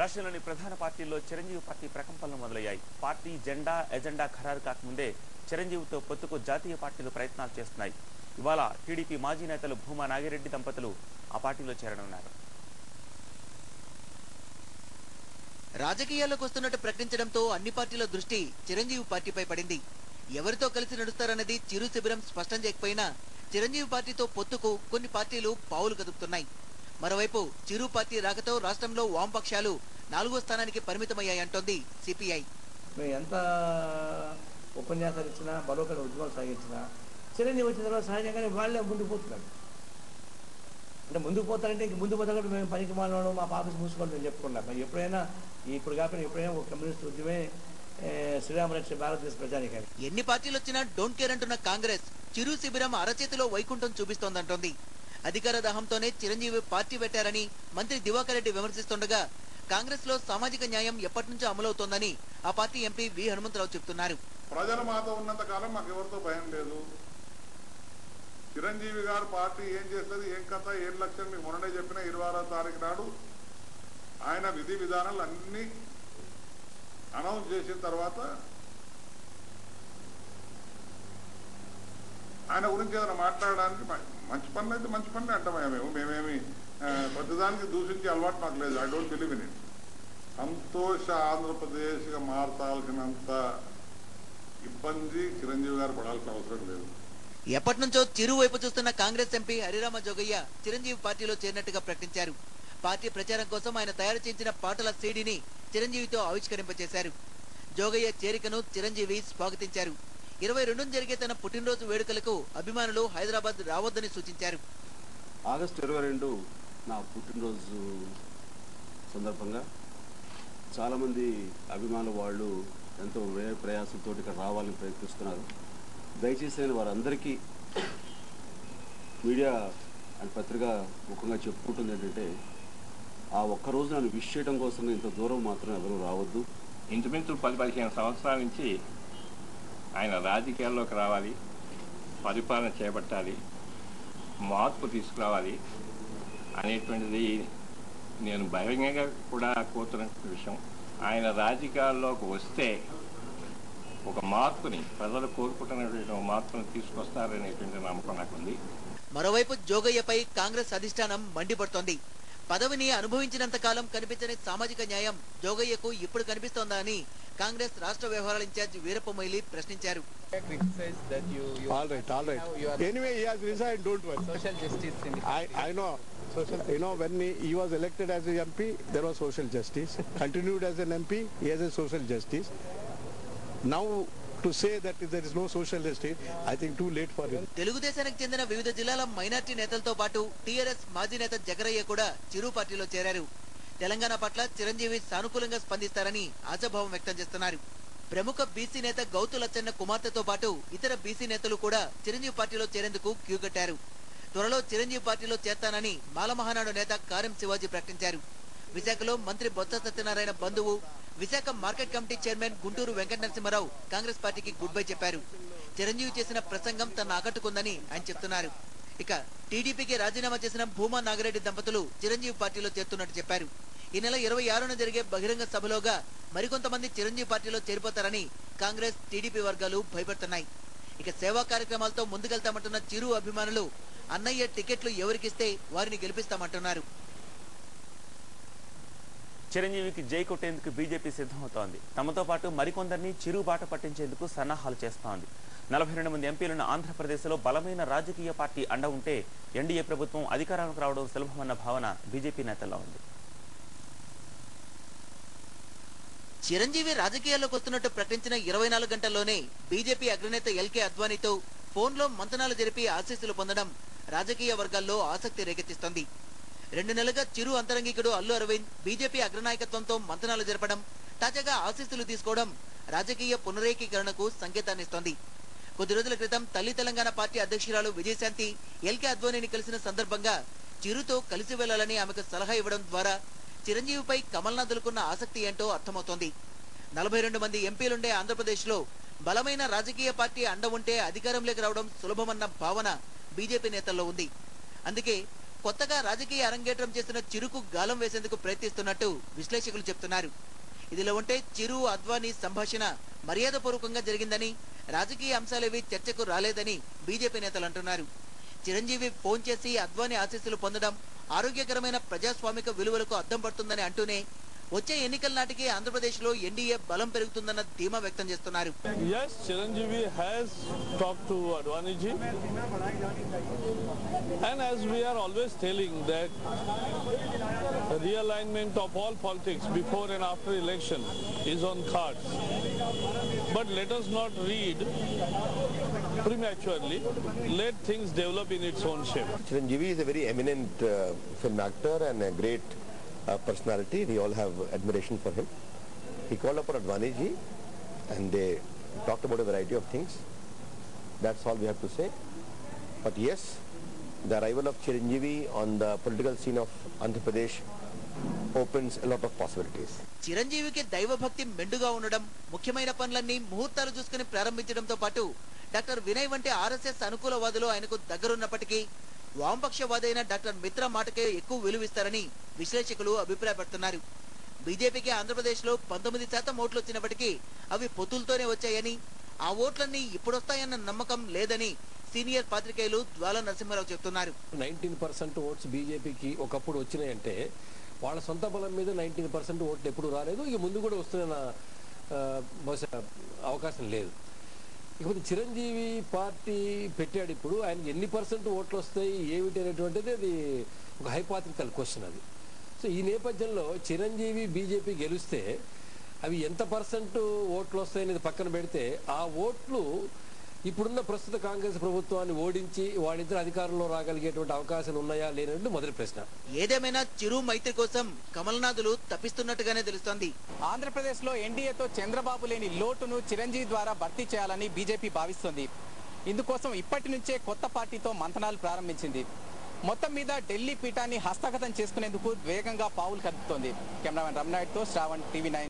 రాష్ట్రంలోని ప్రధాన పార్టీల్లో చిరంజీవి పార్టీ ప్రకంపనలు మొదలయ్యాయి. పార్టీ జెండా ఎజెండా ఖరారు కాకముందే చిరంజీవితో పొత్తుకు జాతీయ పార్టీలు ప్రయత్నాలు చేస్తున్నాయి. ఇవాళ టీడీపీ మాజీ నేతలు భూమా నాగిరెడ్డి దంపతులు ఆ పార్టీలో చేరనున్నారు. రాజకీయాల్లోకి వస్తున్నట్టు ప్రకటించడంతో అన్ని పార్టీల దృష్టి చిరంజీవి పార్టీపై పడింది. ఎవరితో కలిసి నడుస్తారన్నది చిరు శిబిరం స్పష్టం చేయకపోయినా చిరంజీవి పార్టీతో పొత్తుకు కొన్ని పార్టీలు పావులు కదుపుతున్నాయి. మరోవైపు చిరు పార్టీ రాకతో రాష్ట్రంలో వామపక్షాలు 4వ స్థానానికి పరిమితమయ్యాయంటోంది సిపిఐ. ఎంత ఉపన్యాసాలు ఇచ్చినా బలోపేత ఉద్యమాలు సాగించినా చిరంజీవి వచ్చిన తర్వాత సహజంగానే వాళ్ళే ముందుకు పోతున్నారు. అంటే ముందుకు పోతారంటే ఇంక ముందు పోతారు. మేము పనికి మానడం మా ఆఫీస్ మూసుకోవడం నేను చెప్పుకున్నాం. ఎప్పుడైనా ఇప్పుడు కాకుండా ఎప్పుడైనా ఒక కమ్యూనిస్ట్ ఉద్యమే శ్రీరామరక్ష భారతదేశ ప్రజానికాన్ని. ఎన్ని పార్టీలు వచ్చినా డోంట్ కేర్ అంటున్న కాంగ్రెస్ చిరు శిబిరం అరచేతిలో వైకుంఠం చూపిస్తోందంటోంది. అధికార దాహంతోనే చిరంజీవి పార్టీ పెట్టారని మంత్రి దివాకర్ రెడ్డి విమర్శిస్తుండగా కాంగ్రెస్ లో సామాజిక న్యాయం ఎప్పటి నుంచో అమలవుతోందని ఆ పార్టీ ఎంపీ వి హనుమంతరావు చెప్తున్నారు. ప్రజల మాతో ఉన్నంత కాలం మాకు ఎవరితో భయం లేదు. చిరంజీవి గారు పార్టీ ఏం చేస్తుంది, ఏం కథ, ఏం లక్ష్యం మీకు మొన్ననే చెప్పిన 26వ తారీఖు నాడు ఆయన విధి విధానాలు అన్ని అనౌన్స్ చేసిన తర్వాత ఆయన గురించి ఏదైనా మాట్లాడడానికి మంచి పనులు అయితే మంచి పనులు అంటామే. మేమేమి ప్రతిదానికి దూషించే అలవాటు మాకు లేదు. I don't believe in it. సంతోష ఆంధ్రప్రదేశ్గా మార్చాల్సినంత ఇబ్బంది చిరంజీవి గారు పడాల్సిన అవసరం లేదు. ఎప్పటి నుంచో చిరు వైపు చూస్తున్న కాంగ్రెస్ ఎంపీ హరిరామ జోగయ్య చిరంజీవి పార్టీలో చేరినట్టుగా ప్రకటించారు. పార్టీ ప్రచారం కోసం ఆయన తయారు చేసిన పాటల సీడీని చిరంజీవితో ఆవిష్కరింపచేశారు. జోగయ్య చేరికను చిరంజీవి స్వాగతించారు. 22 జరిగే తన పుట్టినరోజు వేడుకలకు అభిమానులు హైదరాబాద్ రావద్దని సూచించారు. ఆగస్టు 22 నా పుట్టినరోజు సందర్భంగా చాలామంది అభిమానులు వాళ్ళు ఎంతో ప్రయాసంతో ఇక్కడ రావాలని ప్రయత్నిస్తున్నారు. దయచేసి నేను వారందరికీ మీడియా అండ్ పత్రిక ముఖంగా చెప్పుకుంటుంది ఏంటంటే ఆ ఒక్కరోజు నన్ను విష్ చేయడం కోసం ఇంత దూరం మాత్రం ఎవరు రావద్దు. ఇంచుమించు 10-15 సంవత్సరాల నుంచి ఆయన రాజకీయాల్లోకి రావాలి, పరిపాలన చేపట్టాలి, మార్పు తీసుకురావాలి అనేటువంటిది నేను బహిరంగంగా కూడా కోరుతున్న విషయం. ఆయన రాజకీయాల్లోకి వస్తే ఒక మార్పుని ప్రజలు కోరుకుంటున్నటువంటి మార్పును తీసుకొస్తారనేటువంటి నమ్మకం నాకుంది. మరోవైపు జోగయ్యపై కాంగ్రెస్ అధిష్టానం మండిపడుతోంది. పదవిని అనుభవించినంత కాలం కనిపించని సామాజిక న్యాయం జోగయ్యకు ఇప్పుడు కనిపిస్తోందా అని కాంగ్రెస్ రాష్ట్ర వ్యవహారాల ఇన్ఛార్జ్ వీరప్ప మొయిలీ ప్రశ్నించారు. All right. Anyway, he has resigned. Don't worry. Social justice. I know. When he was elected as a MP, there was social justice. Continued as an MP, he has a social justice. Now, to say that there is no social justice, I think too late for him. తెలుగుదేశానికి చెందిన వివిధ జిల్లాల minority నేతలతో పాటు TRS మాజీ నేత జగరయ్య కూడా చిరు పార్టీలో చేరారు. తెలంగాణ పట్ల చిరంజీవి సానుకూలంగా స్పందిస్తారని ఆశాభావం వ్యక్తం చేస్తున్నారు. ప్రముఖ బీసీ నేత గౌతు లచ్చన్న కుమార్తెతో పాటు ఇతర బీసీ నేతలు కూడా చిరంజీవి పార్టీలో చేరేందుకు క్యూ కట్టారు. త్వరలో చిరంజీవి పార్టీలో చేస్తానని మాలమహానాడు నేత కారెం శివాజీ ప్రకటించారు. విశాఖలో మంత్రి బొత్స సత్యనారాయణ బంధువు Visakha market committee chairman Guntur Venkata Narasimha Rao Congress పార్టీకి గుడ్ బై చెప్పారు. చిరంజీవి చేసిన ప్రసంగం తనను ఆకట్టుకుందని ఆయన చెప్తున్నారు. ఇక టీడీపీకి రాజీనామా చేసిన భూమా నాగిరెడ్డి దంపతులు చిరంజీవి పార్టీలో చేరుతున్నట్టు చెప్పారు. ఈ నెల 26న జరిగే బహిరంగ సభలోగా మరికొంతమంది చిరంజీవి పార్టీలో చేరిపోతారని కాంగ్రెస్ టీడీపీ వర్గాలు భయపడుతున్నాయి. ఇక సేవా కార్యక్రమాలతో ముందుకెళ్తామంటున్న చిరు అభిమానులు అన్నయ్య టికెట్లు ఎవరికిస్తే వారిని గెలిపిస్తామంటున్నారు. చిరంజీవికి జై కొట్టేందుకు బీజేపీ సిద్ధమవుతోంది. తమతో పాటు మరికొందరిని చిరు బాట పట్టించేందుకు సన్నాహాలు చేస్తోంది. 42 మంది ఎంపీలను ఆంధ్రప్రదేశ్లో బలమైన రాజకీయ పార్టీ అండ ఉంటే ఎన్డీఏ ప్రభుత్వం అధికారానికి రావడం సులభమన్న భావన బీజేపీ నేతల్లో ఉంది. చిరంజీవి రాజకీయాల్లోకి వస్తున్నట్టు ప్రకటించిన 24 గంటల్లోనే బీజేపీ అగ్రనేత ఎల్కే అద్వానీతో ఫోన్లో మంతనాలు జరిపి ఆశీస్సులు పొందడం రాజకీయ వర్గాల్లో ఆసక్తి రేకెత్తిస్తోంది. 2 నెలలుగా చిరు అంతరంగికుడు అల్లు అరవింద్ బీజేపీ అగ్రనాయకత్వంతో మంతనాలు జరపడం, తాజాగా ఆశీస్సులు తీసుకోవడం రాజకీయ పునరేకీకరణకు సంకేతాన్నిస్తోంది. కొద్ది రోజుల క్రితం తల్లి తెలంగాణ పార్టీ అధ్యక్షురాలు విజయశాంతి ఎల్కే అద్వానీని కలిసిన సందర్భంగా చిరుతో కలిసి వెళ్లాలని ఆమెకు సలహా ఇవ్వడం ద్వారా చిరంజీవిపై కమల్నాథులకున్న ఆసక్తి ఏంటో అర్థమవుతోంది. 42 మంది ఎంపీలుండే ఆంధ్రప్రదేశ్లో బలమైన రాజకీయ పార్టీ అండ ఉంటే అధికారంలోకి రావడం సులభమన్న భావన బీజేపీ నేతల్లో ఉంది. అందుకే కొత్తగా రాజకీయ అరంగేట్రం చేస్తున్న చిరుకు గాలం వేసేందుకు ప్రయత్నిస్తున్నట్టు విశ్లేషకులు చెప్తున్నారు. ఇదిలో ఉంటే చిరు అద్వానీ సంభాషణ మర్యాదపూర్వకంగా జరిగిందని, రాజకీయ అంశాలేవి చర్చకు రాలేదని బీజేపీ నేతలు అంటున్నారు. చిరంజీవి ఫోన్ చేసి అద్వానీ ఆశీస్సులు పొందడం ఆరోగ్యకరమైన ప్రజాస్వామిక విలువలకు అద్దం పడుతుందని అంటూనే వచ్చే ఎన్నికల నాటికి ఆంధ్రప్రదేశ్లో ఎన్డీఏ బలం పెరుగుతుందన్న ధీమా వ్యక్తం చేస్తున్నారు. Yes, Chiranjeevi has talked to Advani ji, and as we are always telling that realignment of all politics before and after election is on cards. But let us not read prematurely. Let things develop in its own shape. Chiranjeevi is a very eminent film actor and a great personality. We all have admiration for him. He called up for Advani ji and they talked about a variety of things. That's all we have to say. But yes, the arrival of Chiranjeevi on the political scene of Andhra Pradesh opens a lot of possibilities. చిరంజీవికి దైవభక్తి మెండుగా ఉండడం, ముఖ్యమైన పనులన్నీ ముహూర్తాలు చూసుకుని ప్రారంభించడంతో పాటు doctor Vinay వంటి ఆర్ఎస్ఎస్ అనుకూలవాదులు ఆయనకు దగ్గరున్నప్పటికీ వామపక్షవాదైన డాక్టర్ మిత్రా మాటకే ఎక్కువ విలువిస్తారని విశ్లేషకులు అభిప్రాయపడుతున్నారు. బీజేపీకి ఆంధ్రప్రదేశ్లో 19% ఓట్లు వచ్చినప్పటికీ అవి పొత్తులతోనే వచ్చాయని, ఆ ఓట్లన్నీ ఇప్పుడొస్తాయన్న నమ్మకం లేదని సీనియర్ పాత్రికేయులు జ్వాల నరసింహారావు చెప్తున్నారు. 19% ఓట్స్ బీజేపీకి ఒకప్పుడు వచ్చినాయంటే వాళ్ళ సొంత బలం మీద 19% ఓట్లు ఎప్పుడు రాలేదు, ఇక ముందు కూడా వస్తున్న బహుశా అవకాశం లేదు. ఇకపోతే చిరంజీవి పార్టీ పెట్టాడు, ఇప్పుడు ఆయనకి ఎన్ని % ఓట్లు వస్తాయి ఏమిటి అనేటువంటిది అది ఒక హైపాథిటికల్ క్వశ్చన్ అది. సో ఈ నేపథ్యంలో చిరంజీవి బీజేపీ గెలిస్తే అవి ఎంత % ఓట్లు వస్తాయనేది పక్కన పెడితే ఆ ఓట్లు ఇప్పుడున్న ప్రస్తుత కాంగ్రెస్ ప్రభుత్వాన్ని ఓడించి వాళ్ళిద్దరు అధికారంలో రాగలిగేటువంటి అవకాశాలు ఉన్నాయా లేనట్టు మొదటి ప్రశ్న. ఏదేమైనా చిరు మైత్రి కోసం కమల్నాథులు తప్పిస్తున్నట్టుగానే తెలుస్తోంది. ఆంధ్రప్రదేశ్ లో ఎన్డీఏతో చంద్రబాబు లేని లోటును చిరంజీవి ద్వారా భర్తీ చేయాలని బీజేపీ భావిస్తోంది. ఇందుకోసం ఇప్పటి నుంచే కొత్త పార్టీతో మంతనాలు ప్రారంభించింది. మొత్తం మీద ఢిల్లీ పీఠాన్ని హస్తగతం చేసుకునేందుకు వేగంగా పావులు కదుపుతోంది. Cameraman రమణాయుడుతో Shravan, TV9.